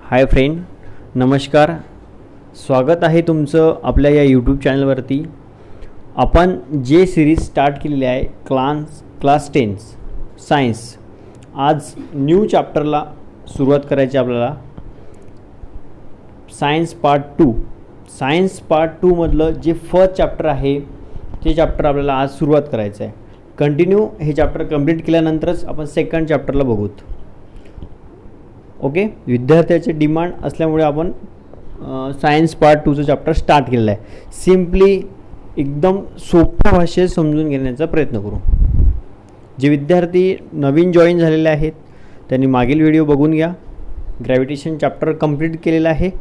Hi friend, नमस्कार. स्वागत आहे तुमचं आपल्या या यूट्यूब चॅनलवरती. आपण जे सिरीज स्टार्ट केलेली आहे क्लास 10 सायन्स, आज न्यू चॅप्टरला सुरुवात करायची आपल्याला. सायन्स पार्ट 2 मधलं जे फर्स्ट चॅप्टर आहे ते चॅप्टर आपल्याला आज सुरुवात करायचं आहे. कंटिन्यू हे चॅप्टर कंप्लीट केल्यानंतरच आपण सेकंड चॅप्टरला बघूत. ओके, विद्यार्थ्याचे डिमांड असल्यामुळे आपण सायन्स पार्ट 2चं चॅप्टर स्टार्ट केलेलं आहे. सिम्पली एकदम सोप्या भाषेत समजून घेण्याचा प्रयत्न करू. जे विद्यार्थी नवीन जॉईन झालेले आहेत त्यांनी मागील व्हिडिओ बघून घ्या. ग्रॅव्हिटेशन चॅप्टर कंप्लीट केलेलं आहे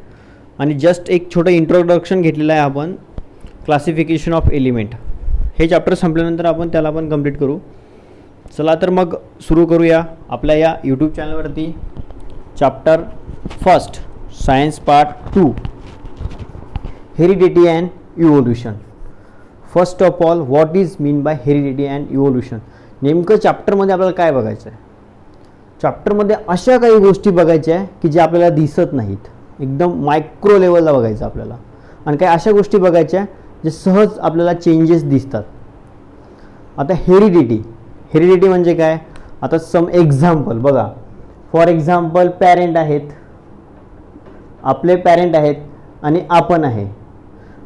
आणि जस्ट एक छोटं इंट्रोडक्शन घेतलेलं आहे आपण. क्लासिफिकेशन ऑफ एलिमेंट हे चॅप्टर संपल्यानंतर आपण त्याला पण कंप्लीट करू. चला तर मग सुरू करूया आपल्या या यूट्यूब चॅनलवरती. Chapter first, science part 2, heredity and evolution. First of all, what is mean by heredity and evolution. नेमकं चॅप्टरमध्ये आपल्याला काय बघायचं आहे? चॅप्टरमध्ये अशा काही गोष्टी बघायच्या आहे की ज्या आपल्याला दिसत नाहीत, एकदम मायक्रो लेवलला बघायचं आपल्याला. आणि काही अशा गोष्टी बघायच्या जे सहज आपल्याला चेंजेस दिसतात. आता हेरिडिटी म्हणजे काय? आता सम एक्झाम्पल बघा. फॉर एक्झाम्पल, पॅरेंट आहेत, आपले पॅरेंट आहेत आणि आपण आहे.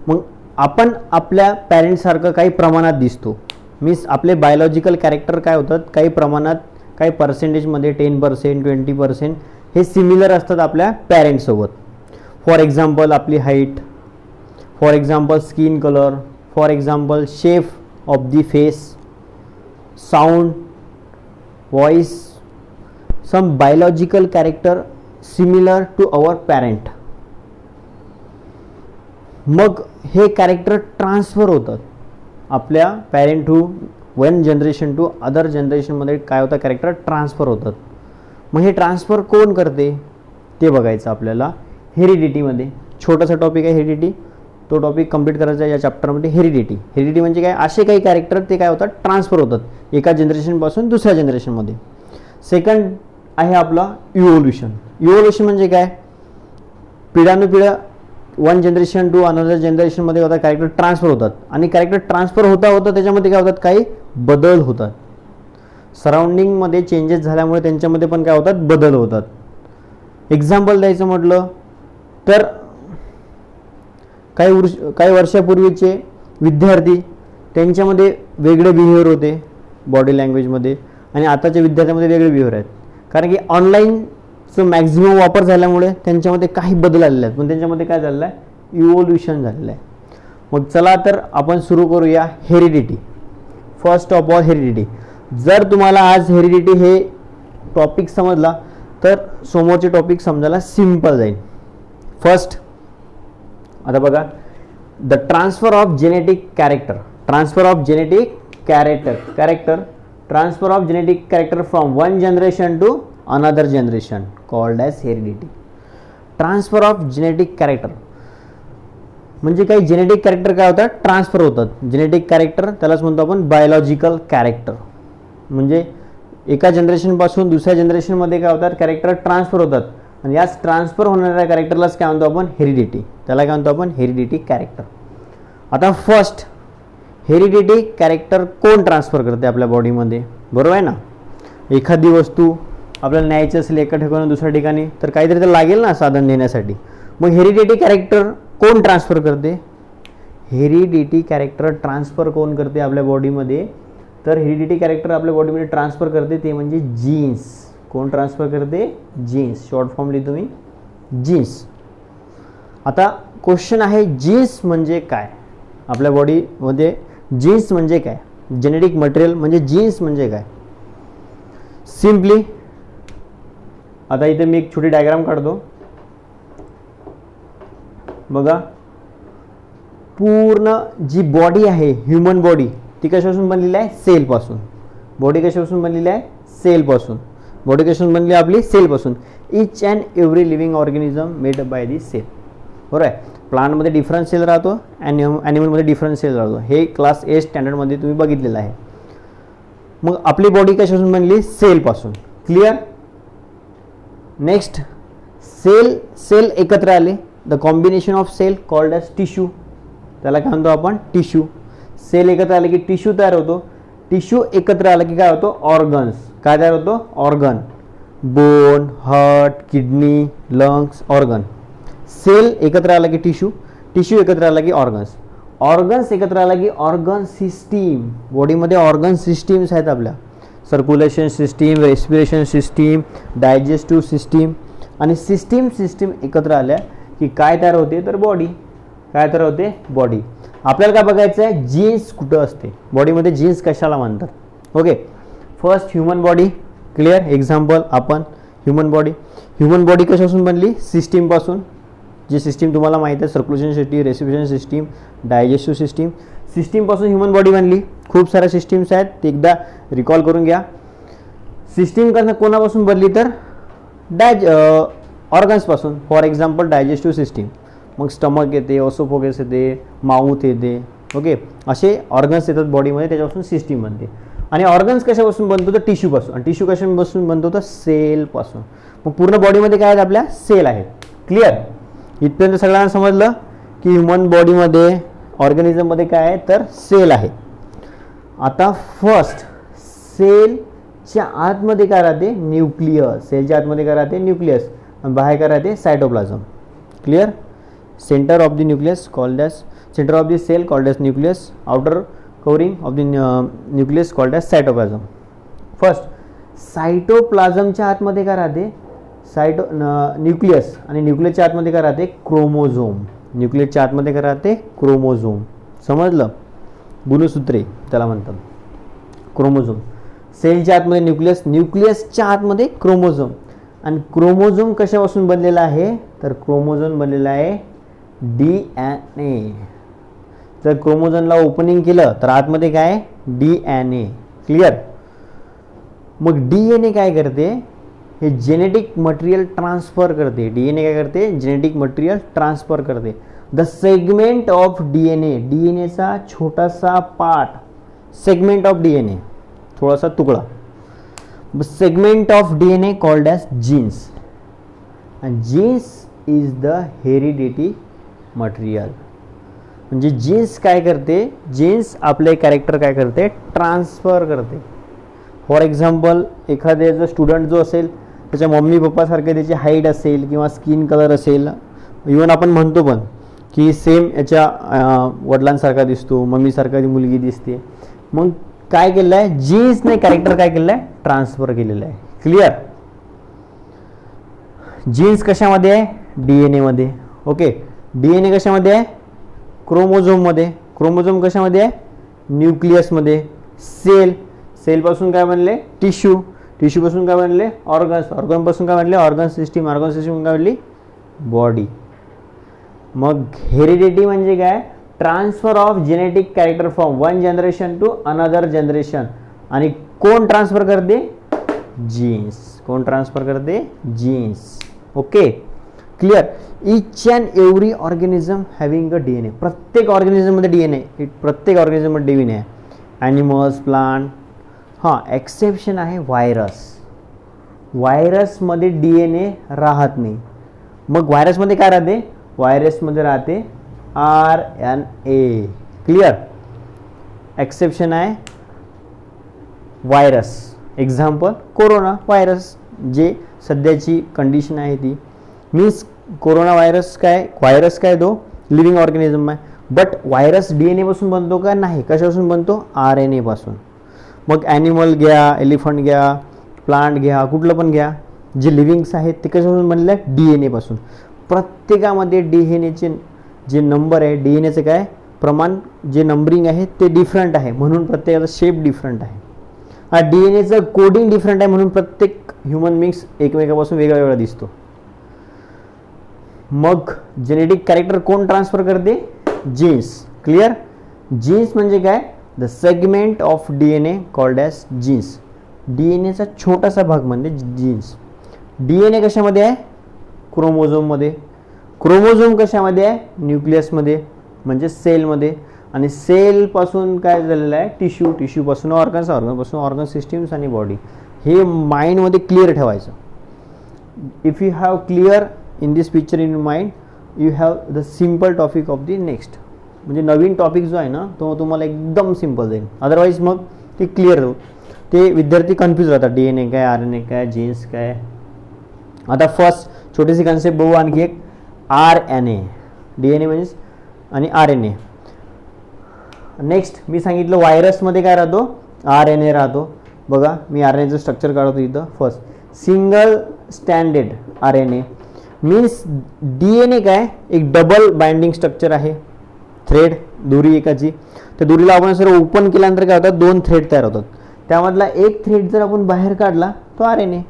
मग आपण आपल्या पॅरेंटसारखं काही प्रमाणात दिसतो. मीन्स आपले बायोलॉजिकल कॅरेक्टर काय होतात, काही प्रमाणात, काही पर्सेंटेजमध्ये 10%, 20% हे सिमिलर असतात आपल्या पॅरेंटसोबत. फॉर एक्झाम्पल आपली height, for example skin colour, for example shape of the face, sound, voice, some biological character similar to our parent. मग हे कॅरेक्टर ट्रान्सफर होतात आपल्या parent to one generation to other जनरेशनमध्ये. काय होतं? कॅरेक्टर ट्रान्सफर होतात. मग हे ट्रान्सफर कोण करते ते बघायचं आपल्याला हेरिडिटीमध्ये. छोटासा टॉपिक आहे हेरिडिटी, तो टॉपिक कंप्लीट करायचा आहे या चॅप्टरमध्ये. हेरिडिटी म्हणजे काय? असे काही कॅरेक्टर ते काय होतात? ट्रान्सफर होतात एका जनरेशनपासून दुसऱ्या जनरेशनमध्ये. सेकंड आहे आपला इव्होल्युशन. इव्होल्युशन म्हणजे काय? पिढ्यानुपिढ्या वन जनरेशन टू अनदर जनरेशनमध्ये होता कॅरेक्टर ट्रान्सफर होतात. आणि कॅरेक्टर ट्रान्सफर होता त्याच्यामध्ये काय होतात? काही बदल होतात. सराउंडिंगमध्ये चेंजेस झाल्यामुळे त्यांच्यामध्ये पण काय होतात? बदल होतात. एक्झाम्पल द्यायचं म्हटलं तर काही वर्षापूर्वीचे विद्यार्थी, त्यांच्यामध्ये वेगळे बिहेवियर होते बॉडी लँग्वेजमध्ये, आणि आताच्या विद्यार्थ्यांमध्ये वेगळे बिहेवियर आहेत. कारण की ऑनलाईनचं मॅक्झिमम वापर झाल्यामुळे त्यांच्यामध्ये काही बदल आलेले आहेत. पण त्यांच्यामध्ये काय झालेलं आहे? इव्होल्युशन झालेलं आहे. मग चला तर आपण सुरू करूया heredity. First of all heredity. जर तुम्हाला आज हेरिडिटी हे टॉपिक समजला तर समोरचे टॉपिक समजायला सिम्पल जाईल. फर्स्ट, आता बघा, the transfer of genetic character. Transfer of genetic character from one generation to another generation called as heredity. Transfer of genetic character म्हणजे काही जेनेटिक कॅरेक्टर काय होतात? ट्रान्सफर होतात. जेनेटिक कॅरेक्टर त्यालाच म्हणतो आपण बायोलॉजिकल कॅरेक्टर. म्हणजे एका जनरेशनपासून दुसऱ्या जनरेशनमध्ये काय होतात? कॅरेक्टर ट्रान्सफर होतात. आणि याच ट्रान्सफर होणाऱ्या कॅरेक्टरलाच काय म्हणतो आपण? हेरिडिटी. त्याला काय म्हणतो आपण? Heredity character. आता फर्स्ट, हेरिडिटी कॅरेक्टर कोण ट्रान्सफर करते आपल्या बॉडीमध्ये? बरोबर आहे ना? एखादी वस्तू आपल्याला न्यायची असेल एका ठिकाणी दुसऱ्या ठिकाणी तर काहीतरी तर लागेल ना साधन नेण्यासाठी. मग हेरिडिटी कॅरेक्टर कोण ट्रान्सफर करते? हेरिडिटी कॅरेक्टर ट्रान्सफर कोण करते आपल्या बॉडीमध्ये? तर हेरिडिटी कॅरेक्टर आपल्या बॉडीमध्ये ट्रान्सफर करते ते म्हणजे जीन्स. कोण ट्रान्सफर करते? जीन्स. शॉर्ट फॉर्म लिहितो मी, जीन्स. आता क्वेश्चन आहे, जीन्स म्हणजे काय? आपल्या बॉडीमध्ये जीन्स म्हणजे काय? जेनेटिक मटेरियल म्हणजे जीन्स म्हणजे काय? सिम्पली आता इथे मी एक छोटी डायग्राम काढतो. बघा, पूर्ण जी बॉडी आहे, ह्युमन बॉडी, ती कशापासून बनलेली आहे? सेलपासून. बॉडी कशापासून बनलेली आहे? सेलपासून. बॉडी कशापासून बनली आपली? सेलपासून. Each and every living organism made by the cell. बरोबर आहे? प्लांटमध्ये डिफरंट सेल राहतो, ॲनिमलमध्ये डिफरंट सेल राहतो. हे क्लास 8 स्टँडर्डमध्ये तुम्ही बघितलेलं आहे. मग आपली बॉडी कशापासून बनली? सेलपासून. क्लिअर? नेक्स्ट, सेल सेल एकत्र आले, the combination of cell called as tissue, त्याला काय म्हणतो आपण टिश्यू. सेल एकत्र आले की टिश्यू तयार होतो. टिश्यू एकत्र आलं की काय होतो ऑर्गन्स. काय तयार होतो organ, bone, heart, kidney, lungs, organ. Cell एकत्र आला की टिश्यू, टिश्यू एकत्र आला की ऑर्गन्स, ऑर्गन्स एकत्र आला की ऑर्गन सिस्टीम. बॉडीमध्ये ऑर्गन सिस्टीम्स आहेत आपल्या, circulation system, respiration system, digestive system. आणि सिस्टीम एकत्र आल्या की काय तयार होते तर बॉडी. काय तयार होते बॉडी. आपल्याला काय बघायचं आहे जीन्स कुठं असते बॉडीमध्ये, जीन्स कशाला म्हणतात. Okay, first human body. Clear. Example आपण ह्युमन बॉडी. ह्युमन बॉडी कशापासून बनली सिस्टीमपासून. जी सिस्टीम तुम्हाला माहिती आहे circulation system, respiration system, digestive system. सिस्टीमपासून ह्युमन बॉडी बनली. खूप साऱ्या सिस्टीम्स आहेत ते एकदा रिकॉल करून घ्या. सिस्टीम कोणापासून बनली तर ऑर्गन्सपासून. फॉर एक्झाम्पल डायजेस्टिव्ह सिस्टीम, मग स्टमक येते, ओसोफोगस येते, माउथ येते. ओके, असे ऑर्गन्स येतात बॉडीमध्ये, त्याच्यापासून सिस्टीम बनते. आणि ऑर्गन्स कशापासून बनतो तर टिश्यूपासून. आणि टिश्यू कशापासून बनतो तर सेलपासून. मग पूर्ण बॉडीमध्ये काय आहेत आपल्या सेल आहेत. क्लिअर. इथपर्यंत सगळ्यांना समजलं की ह्युमन बॉडीमध्ये ऑर्गॅनिझममध्ये काय आहे तर सेल आहे. आता फर्स्ट सेलच्या आतमध्ये काय राहते न्यूक्लियस. सेलच्या आतमध्ये काय राहते न्यूक्लियस आणि बाहेर काय राहते cytoplasm. Clear. Centre of the nucleus called as centre of the cell called as nucleus. Outer covering of the nucleus called as cytoplasm. First सायटोप्लाझमच्या आतमध्ये काय राहते न्यूक्लियस. आणि न्यूक्लियसच्या आतमध्ये काय राहते क्रोमोझोम. न्यूक्लियसच्या आतमध्ये काय राहते क्रोमोझोम. समजलं. गुणसूत्रे त्याला म्हणतात क्रोमोझोम. सेलच्या आतमध्ये न्यूक्लियस, न्यूक्लियसच्या आतमध्ये क्रोमोझोम. आणि क्रोमोझोम कशापासून बनलेला आहे तर क्रोमोझोम बनलेला आहे DNA. जर क्रोमोझोमला ओपनिंग केलं तर आतमध्ये काय DNA. क्लिअर. मग DNA काय करते हे जेनेटिक मटेरियल ट्रान्सफर करते. DNA काय करते जेनेटिक मटेरियल ट्रान्सफर करते. द सेगमेंट ऑफ DNA, DNAचा छोटासा पार्ट, सेगमेंट ऑफ DNA थोडासा तुकडा, segment of DNA called as genes. आणि genes is the heredity material. म्हणजे जीन्स काय करते, जीन्स आपले कॅरेक्टर काय करते ट्रान्सफर करते. फॉर एक्झाम्पल एखाद्याचा स्टुडंट जो असेल त्याच्या मम्मी पप्पासारखे त्याची हाईट असेल किंवा स्किन कलर असेल, इवन आपण म्हणतो पण की सेम याच्या वडिलांसारखा दिसतो, मम्मीसारखा ती मुलगी दिसते. मग काय केलं आहे जीन्सने कॅरेक्टर काय केलं आहे ट्रान्सफर केलेलं आहे. क्लिअर. जीन्स कशामध्ये आहे DNA मध्ये. ओके, DNA कशामध्ये आहे क्रोमोझोममध्ये. क्रोमोझोम कशामध्ये आहे न्यूक्लियसमध्ये. सेल, सेलपासून काय बनले टिश्यू, टिश्यूपासून काय बनले ऑर्गन्स, ऑर्गनपासून काय बनले ऑर्गन सिस्टीम, ऑर्गन सिस्टीम काय बनली बॉडी. मग हेरिडिटी म्हणजे काय transfer of genetic character from one generation to another generation. आणि कोण ट्रान्सफर करते जीन्स. कोण ट्रान्सफर करते genes. Okay, clear. Each and every organism having a DNA. प्रत्येक ऑर्गॅनिझममध्ये DNA, प्रत्येक ऑर्गॅनिझममध्ये DNA आहे. Animals, plant. हां, एक्सेप्शन आहे व्हायरस. व्हायरसमध्ये DNA राहत नाही. मग व्हायरसमध्ये काय राहते व्हायरसमध्ये राहते RNA. क्लिअर. एक्सेप्शन आहे व्हायरस. एक्झाम्पल कोरोना व्हायरस, जे सध्याची कंडिशन आहे ती मीन्स कोरोना व्हायरस काय तो लिव्हिंग ऑर्गॅनिझम आहे. बट व्हायरस DNA पासून बनतो का नाही, कशापासून बनतो RNA पासून. मग ॲनिमल घ्या, एलिफंट घ्या, प्लांट घ्या, कुठलं पण घ्या, जे लिव्हिंग्स आहेत ते कशापासून बनले DNA पासून. प्रत्येकामध्ये DNAचे जे नंबर आहे DNAचं काय प्रमाण जे नंबरिंग आहे ते डिफरंट आहे, म्हणून प्रत्येकाचा शेप डिफरंट आहे. हा DNAचं कोडिंग डिफरंट आहे, म्हणून प्रत्येक ह्युमन बीइंग्स एकमेकापासून वेगळा वेगळा दिसतो. मग जेनेटिक कॅरेक्टर कोण ट्रान्सफर करते जीन्स. क्लिअर. जीन्स म्हणजे काय the segment of DNA called as genes. DNAचा छोटासा भाग म्हणजे जीन्स. DNA कशामध्ये आहे क्रोमोझोममध्ये. क्रोमोझोम कशामध्ये आहे न्यूक्लियसमध्ये म्हणजे सेलमध्ये. आणि सेलपासून काय झालेलं आहे टिश्यू, टिश्यूपासून ऑर्गन्स, ऑर्गनपासून ऑर्गन सिस्टीम्स आणि बॉडी. हे माइंडमध्ये क्लिअर ठेवायचं. If you have clear in this picture in mind you have the simple topic of the next. म्हणजे नवीन टॉपिक जो आहे ना तो तुम्हाला एकदम सिम्पल जाईल. अदरवाईज मग ते क्लिअर हो, ते विद्यार्थी कन्फ्यूज राहतात. DNA काय, RNA काय, जीन्स काय. आता फर्स्ट छोटीशी कन्सेप्ट बघू आणखी एक, RNA. DNA म्हणजे आणि RNA. नेक्स्ट मी सांगितलं व्हायरसमध्ये काय राहतो, RNA राहतो. बघा मी RNAचं स्ट्रक्चर काढतो इथं. First single standard RNA means DNA काय एक डबल बाइंडिंग स्ट्रक्चर आहे. थ्रेड, दोरी एकाची, त्या दोरीला आपण सर्व ओपन केल्यानंतर काय होतात, 2 थ्रेड तयार होतात. त्यामधला एक थ्रेड जर आपण बाहेर काढला तो RNA,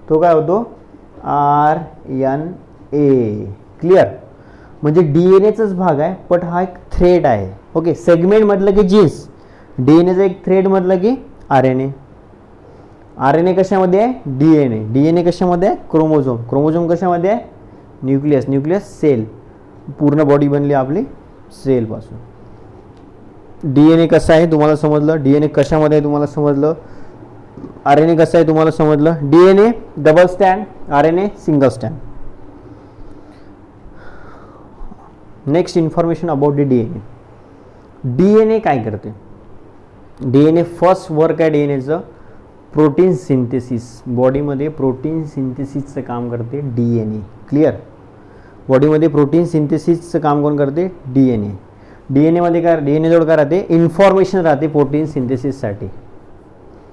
तो काय होतो RNA. क्लिअर. म्हणजे DNAचाच भाग आहे पण हा एक थ्रेड आहे. ओके. सेगमेंट म्हटलं की जीन्स, DNAचा एक थ्रेड म्हटलं की RNA. RNA कशामध्ये आहे, DNA कशामध्ये आहे, क्रोमोझोम कशामध्ये आहे, न्यूक्लियस सेल. पूर्ण बॉडी बनली आपली सेल पासून. DNA कसं आहे तुम्हाला समजलं, DNA कशामध्ये आहे तुम्हाला समजलं, RNA कसं आहे तुम्हाला समजलं. DNA double stand, RNA single stand. Next information about the DNA काय करते. DNA फर्स्ट वर्क आहे DNAचं प्रोटीन सिंथेसिस. बॉडीमध्ये प्रोटीन सिंथेसिसचं काम करते DNA. क्लिअर. बॉडीमध्ये प्रोटीन सिंथेसिसचं काम कोण करते, DNA मध्ये काय, DNA जवळ काय राहते, इन्फॉर्मेशन राहते प्रोटीन सिंथेसिससाठी,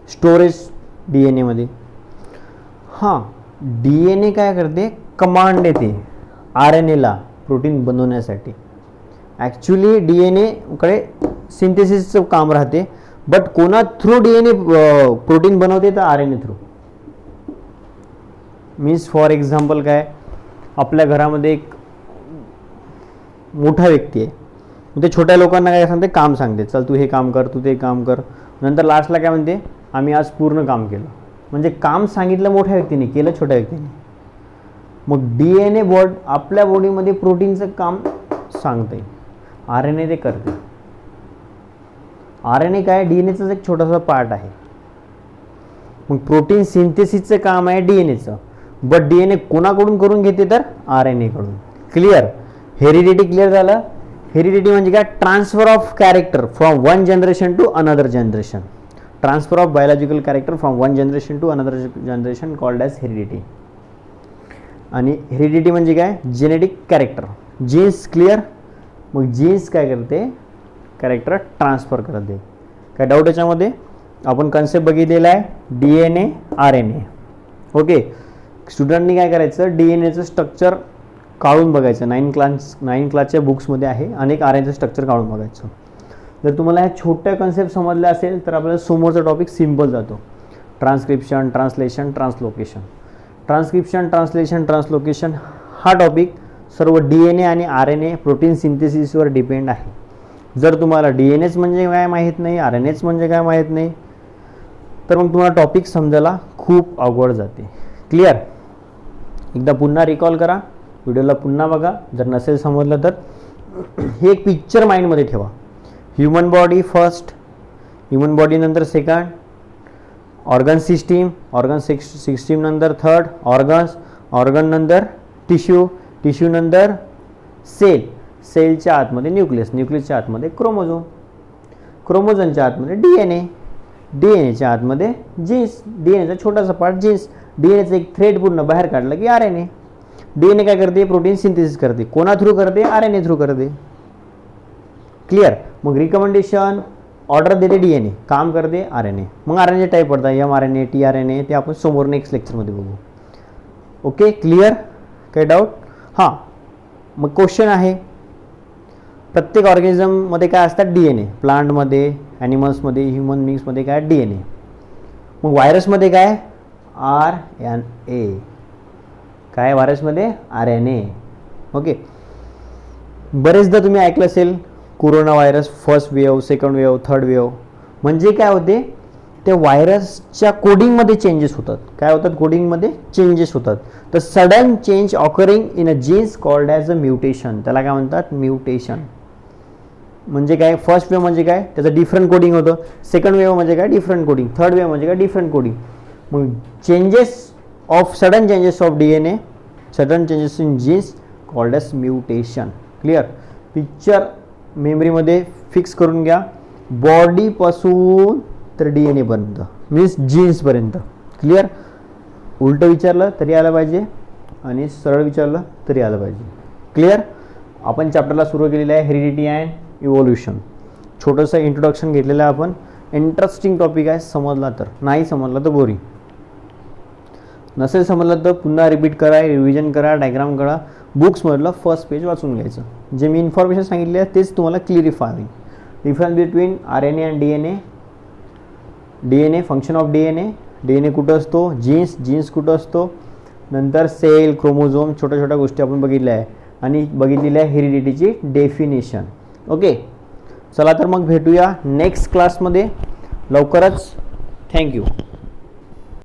स्टोरेज DNA मध्ये. हां, DNA काय करते, कमांड देते RNAला प्रोटीन बनवण्यासाठी. ॲक्च्युली DNA कडे सिंथेसिसचं काम राहते, बट कोणा थ्रू DNA प्रोटीन बनवते तर RNA through. Means for example काय, आपल्या घरामध्ये एक मोठा व्यक्ती आहे, ते छोट्या लोकांना काय सांगते, काम सांगते, चल तू हे काम कर, तू ते काम कर. नंतर लास्टला काय म्हणते, आम्ही आज पूर्ण काम केलं. म्हणजे काम सांगितलं मोठ्या व्यक्तीने, केलं छोट्या व्यक्तीने. मग DNA आपल्या बॉडीमध्ये प्रोटीनचं काम सांगते, RNA ते करते. RNA काय, DNAचाच एक छोटासा पार्ट आहे. मग प्रोटीन सिंथेसिसचं काम आहे DNAचं, बट DNA कोणाकडून करून घेते तर RNA कडून. क्लिअर. हेरिडिटी क्लिअर झालं. हेरिडिटी म्हणजे काय, transfer of character from one generation to another generation. Transfer of biological character from one generation to another generation called as heredity. आणि हेरिडिटी म्हणजे काय, जेनेटिक कॅरेक्टर. Genes clear. मग genes काय करते, character transfer करते. काय डाऊट याच्यामध्ये. आपण कन्सेप्ट बघितलेला आहे DNA RNA. ओके. स्टुडंटनी काय करायचं, DNAचं स्ट्रक्चर काढून बघायचं. 9 क्लासच्या बुक्समध्ये आहे, अनेक RNAचं स्ट्रक्चर काढून बघायचं. जर तुम्हाला ह्या छोट्या कन्सेप्ट समजल्या असेल तर आपल्याला समोरचा टॉपिक सिम्पल जातो. Transcription, translation, translocation. ट्रान्सलेशन हा टॉपिक सर्व DNA आणि RNA प्रोटीन सिंथेसिसवर डिपेंड आहे. जर तुम्हाला DNAच म्हणजे काय माहीत नाही, RNAच म्हणजे काय माहीत नाही, तर मग तुम्हाला टॉपिक समजायला खूप अवघड जाते. क्लिअर. एकदा पुन्हा रिकॉल करा, व्हिडिओला पुन्हा बघा. जर नसेल समजलं तर हे एक पिक्चर माइंडमध्ये ठेवा. Human body first, human body नंतर सेकंड, ऑर्गन सिस्टीम नंतर थर्ड, ऑर्गन नंतर टिश्यू नंतर सेलच्या आतमध्ये न्यूक्लियसच्या आतमध्ये क्रोमोझोमच्या आतमध्ये DNAच्या आतमध्ये जीन्स, DNAचा छोटासा पार्ट जीन्स. DNAचं एक थ्रेड पूर्ण बाहेर काढलं की RNA. DNA काय करते, प्रोटीन सिंथेसिस करते. कोणा थ्रू करते, RNA थ्रू करते. क्लिअर. मग रिकमेंडेशन ऑर्डर देते DNA, काम करते RNA. मग RNA टाईप पडतात, mRNA, tRNA, ते आपण समोर नेक्स्ट लेक्चरमध्ये बघू. ओके. क्लिअर. काही डाऊट. हां, मग क्वेश्चन आहे, प्रत्येक ऑर्गॅनिझममध्ये काय असतात, DNA. प्लांटमध्ये, ॲनिमल्समध्ये, ह्युमन बिंग्समध्ये काय DNA. मग व्हायरसमध्ये काय, RNA. काय व्हायरसमध्ये, RNA. ओके. बरेचदा तुम्ही ऐकलं असेल corona virus, first wave, second wave, third wave. म्हणजे काय होते, त्या व्हायरसच्या कोडिंगमध्ये चेंजेस होतात. काय होतात, कोडिंगमध्ये चेंजेस होतात. तर sudden change occurring in a genes called as a mutation. त्याला काय म्हणतात, म्युटेशन. म्हणजे काय, फर्स्ट वेव्ह म्हणजे काय, त्याचं डिफरंट कोडिंग होतं. सेकंड वेव्ह म्हणजे काय, डिफरंट कोडिंग. थर्ड वेव्ह म्हणजे काय, डिफरंट कोडिंग. मग sudden changes of DNA, sudden changes in genes called as mutation. Clear. Picture मेमरीमध्ये फिक्स करून घ्या. बॉडीपासून तर DNA पर्यंत मीन्स जीन्सपर्यंत. क्लिअर. उलटं विचारलं तरी आलं पाहिजे आणि सरळ विचारलं तरी आलं पाहिजे. क्लिअर. आपण चॅप्टरला सुरू केलेलं आहे हेरिडिटी अँड इव्होल्युशन. छोटंसं इंट्रोडक्शन घेतलेलं आहे आपण. इंटरेस्टिंग टॉपिक आहे. समजला तर, नाही समजला तर बोरिंग. नसेल समजलं तर पुन्हा रिपीट करा, रिव्हिजन करा, डायग्राम करा. बुक्समधलं फर्स्ट पेज वाचून घ्यायचं. जे मी इन्फॉर्मेशन सांगितले आहे तेच तुम्हाला क्लिअरिफाय होईल. Difference between RNA and DNA, function of DNA कुठं असतो, जीन्स कुठं असतो, नंतर सेल, क्रोमोझोम, छोट्या छोट्या गोष्टी आपण बघितल्या आहे आणि बघितलेल्या आहे हेरिडिटीची डेफिनेशन. ओके. चला तर मग भेटूया नेक्स्ट क्लासमध्ये लवकरच. थँक्यू.